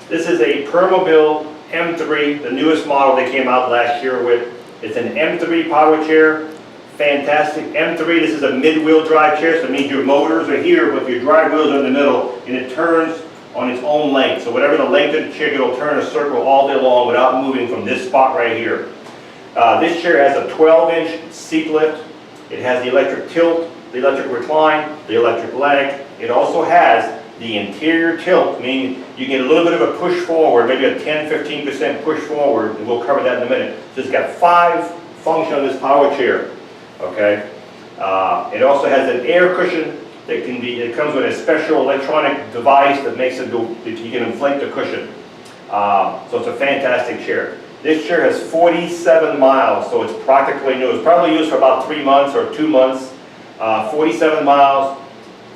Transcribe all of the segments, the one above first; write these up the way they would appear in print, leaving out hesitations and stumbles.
This is a Permobil M3, the newest model they came out last year with. It's an M3 power chair, fantastic. M3, this is a mid-wheel drive chair, so it means your motors are here, but your drive wheels are in the middle, and it turns on its own length. So whatever the length of the chair, it'll turn a circle all day long without moving from this spot right here. This chair has a 12-inch seat lift. It has the electric tilt, the electric recline, the electric leg. It also has the interior tilt, meaning you get a little bit of a push forward, maybe a 10-15% push forward, and we'll cover that in a minute. So it's got 5 functions on this power chair. Okay. It also has an air cushion that can be. It comes with a special electronic device that makes it go. You can inflate the cushion. So it's a fantastic chair. This chair has 47 miles, so it's practically new. It's probably used for about 3 months or 2 months. 47 miles,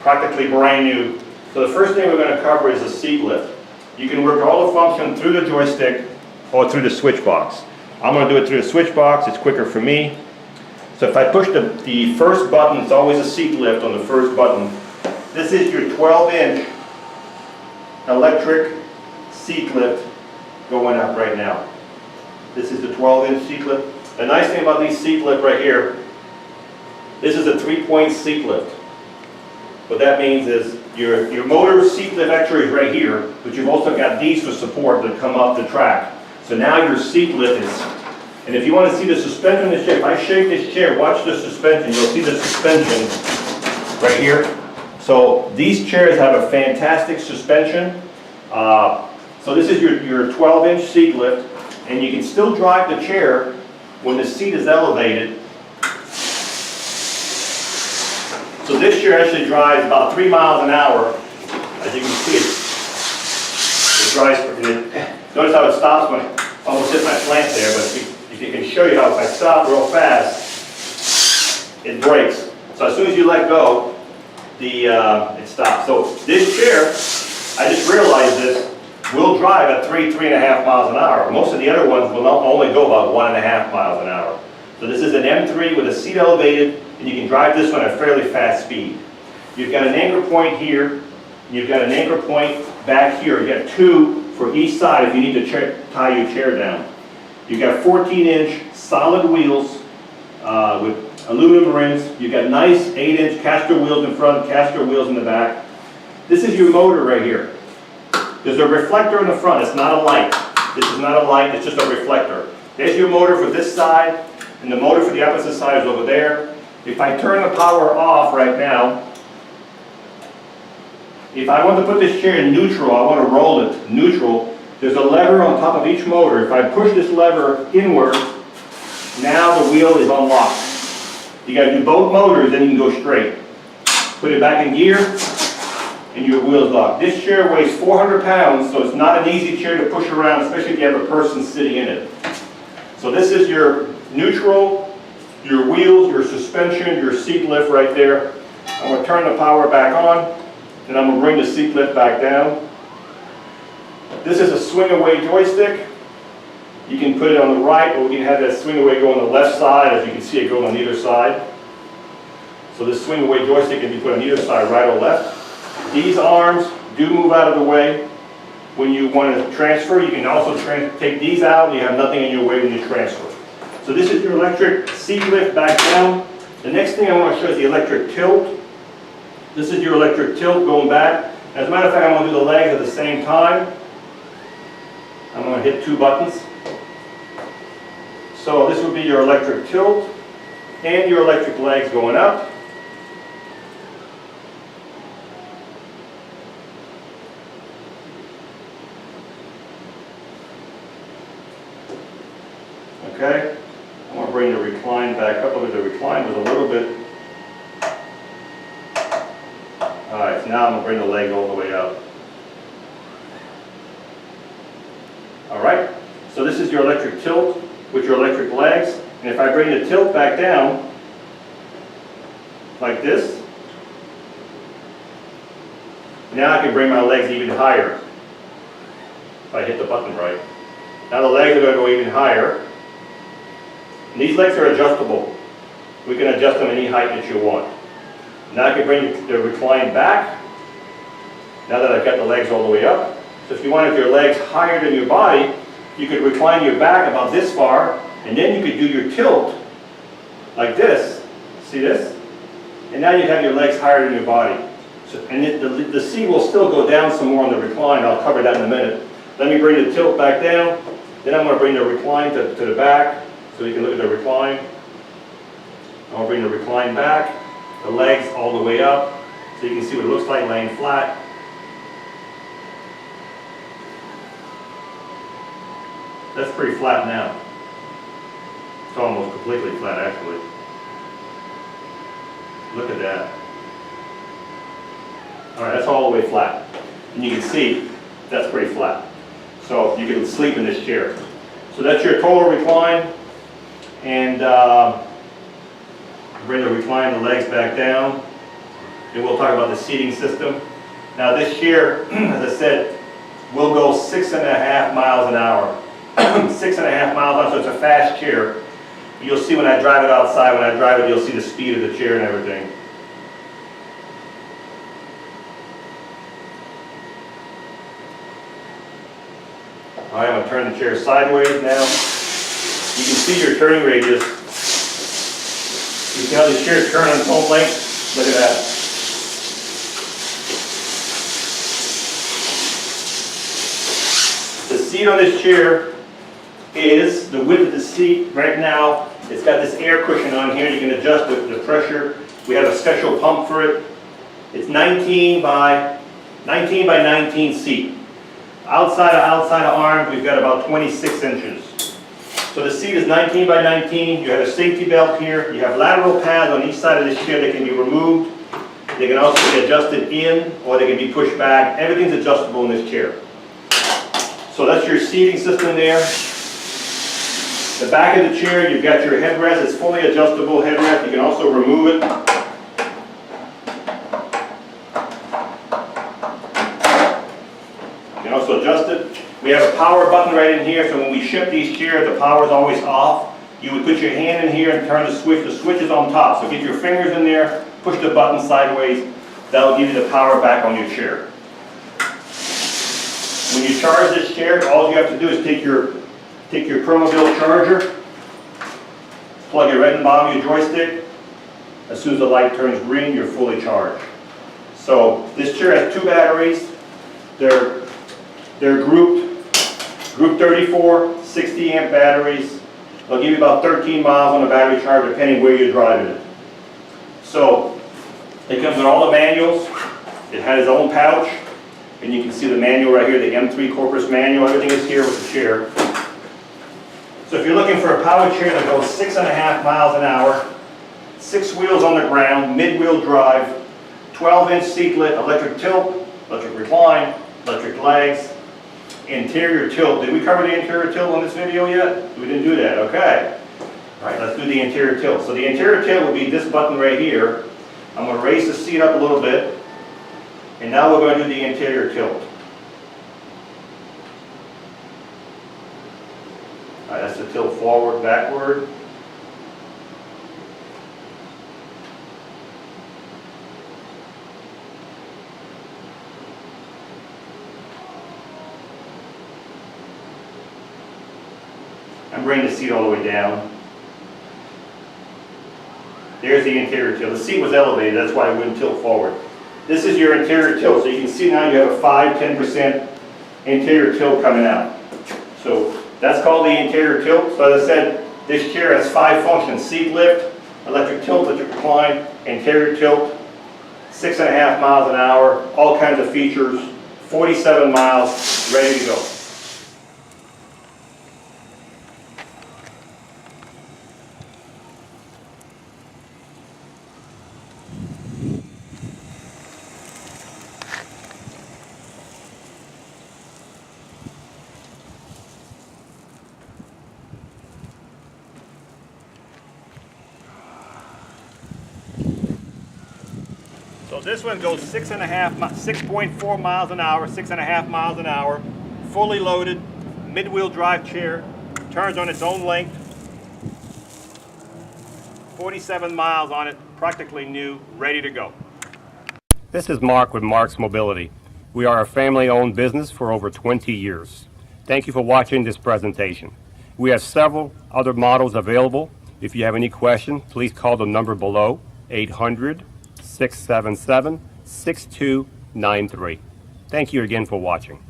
practically brand new. So the first thing we're going to cover is the seat lift. You can work all the function through the joystick or through the switch box. I'm going to do it through the switch box. It's quicker for me. So if I push the first button, it's always a seat lift on the first button. This is your 12-inch electric seat lift going up right now. This is the 12-inch seat lift. The nice thing about these seat lift right here, this is a 3-point seat lift. What that means is your motor seat lift actually is right here, but you've also got these for support that come up the track. So now your seat lift is, and if you want to see the suspension of this chair, if I shake this chair, watch the suspension, you'll see the suspension right here. So these chairs have a fantastic suspension. So this is your 12-inch seat lift, and you can still drive the chair when the seat is elevated. So this chair actually drives about 3 miles an hour. As you can see, it drives. Notice how it stops when I almost hit my plant there, but if you can show you how if I stop real fast, it brakes. So as soon as you let go, it stops. So this chair, I just realized this, will drive at 3.5 miles an hour. Most of the other ones will only go about 1.5 miles an hour. So this is an M3 with a seat elevated, and you can drive this one at a fairly fast speed. You've got an anchor point here, you've got an anchor point back here. You've got 2 for each side if you need to tie your chair down. You've got 14-inch solid wheels with aluminum rims. You've got nice 8-inch caster wheels in front, caster wheels in the back. This is your motor right here. There's a reflector in the front. It's not a light. This is not a light, it's just a reflector. There's your motor for this side, and the motor for the opposite side is over there. If I turn the power off right now, if I want to put this chair in neutral, I want to roll it neutral, there's a lever on top of each motor. If I push this lever inward, now the wheel is unlocked. You got to do both motors, then you can go straight. Put it back in gear, and your wheel's locked. This chair weighs 400 pounds, so it's not an easy chair to push around, especially if you have a person sitting in it. So this is your neutral, your wheels, your suspension, your seat lift right there. I'm going to turn the power back on, and I'm going to bring the seat lift back down. This is a swing away joystick. You can put it on the right, or you can have that swing away go on the left side. As you can see, it goes on either side. So this swing away joystick can be put on either side, right or left. These arms do move out of the way. When you want to transfer, you can also take these out, and you have nothing in your way when you transfer. So this is your electric seat lift back down. The next thing I want to show is the electric tilt. This is your electric tilt going back. As a matter of fact, I'm going to do the legs at the same time. I'm going to hit 2 buttons. So this would be your electric tilt and your electric legs going up. Okay, I'm going to bring the recline back up. Look at the recline was a little bit. Alright, so now I'm going to bring the leg all the way up. Alright, so this is your electric tilt with your electric legs. And if I bring the tilt back down, like this, now I can bring my legs even higher. If I hit the button right. Now the legs are going to go even higher. And these legs are adjustable. We can adjust them any height that you want. Now I can bring the recline back. Now that I've got the legs all the way up. So if you wanted your legs higher than your body, you could recline your back about this far, and then you could do your tilt like this. See this? And now you have your legs higher than your body. So, and the seat will still go down some more on the recline. I'll cover that in a minute. Let me bring the tilt back down. Then I'm going to bring the recline to the back so you can look at the recline. I'll bring the recline back, the legs all the way up so you can see what it looks like laying flat. That's pretty flat now. It's almost completely flat actually. Look at that. Alright, that's all the way flat. And you can see that's pretty flat. So you can sleep in this chair. So that's your total recline. And bring the recline, the legs back down. Then we'll talk about the seating system. Now this chair, as I said, will go 6.5 miles an hour. 6.5 miles an hour, so it's a fast chair. You'll see when I drive it outside, when I drive it, you'll see the speed of the chair and everything. All right, I'm going to turn the chair sideways now. You can see your turning radius. You see how the chair turns on its own length? Look at that. The seat on this chair is the width of the seat right now. It's got this air cushion on here. You can adjust the pressure. We have a special pump for it. It's 19 by 19 seat. Outside of arms, we've got about 26 inches. So the seat is 19 by 19. You have a safety belt here. You have lateral pads on each side of this chair that can be removed. They can also be adjusted in or they can be pushed back. Everything's adjustable in this chair. So that's your seating system there. The back of the chair, you've got your headrest. It's fully adjustable headrest. You can also remove it. You can also adjust it. We have a power button right in here, so when we ship these chairs, the power is always off. You would put your hand in here and turn the switch. The switch is on top, so get your fingers in there, push the button sideways. That'll give you the power back on your chair. When you charge this chair, all you have to do is take your Permobil charger, plug it right in the bottom of your joystick. As soon as the light turns green, you're fully charged. So this chair has 2 batteries. They're grouped. Group 34, 60 amp batteries. They'll give you about 13 miles on the battery charge depending where you're driving it. So it comes with all the manuals. It has its own pouch. And you can see the manual right here, the M3 Corpus manual. Everything is here with the chair. So if you're looking for a power chair that goes 6.5 miles an hour, 6 wheels on the ground, mid-wheel drive, 12-inch seat lift, electric tilt, electric recline, electric legs, interior tilt. Did we cover the interior tilt on this video yet? We didn't do that, okay. All right, let's do the interior tilt. So the interior tilt will be this button right here. I'm going to raise the seat up a little bit, and now we're going to do the interior tilt. All right, that's the tilt forward, backward. I'm bringing the seat all the way down. There's the interior tilt. The seat was elevated, that's why it wouldn't tilt forward. This is your interior tilt, so you can see now you have a 5–10% interior tilt coming out. So that's called the interior tilt. So as I said, this chair has 5 functions: seat lift, electric tilt, electric recline, interior tilt, 6.5 miles an hour, all kinds of features, 47 miles, ready to go. So this one goes 6.4 miles an hour, 6.5 miles an hour, fully loaded, mid-wheel drive chair, turns on its own length, 47 miles on it, practically new, ready to go. This is Marc with Marc's Mobility. We are a family-owned business for over 20 years. Thank you for watching this presentation. We have several other models available. If you have any questions, please call the number below, 800-677-6293. Thank you again for watching.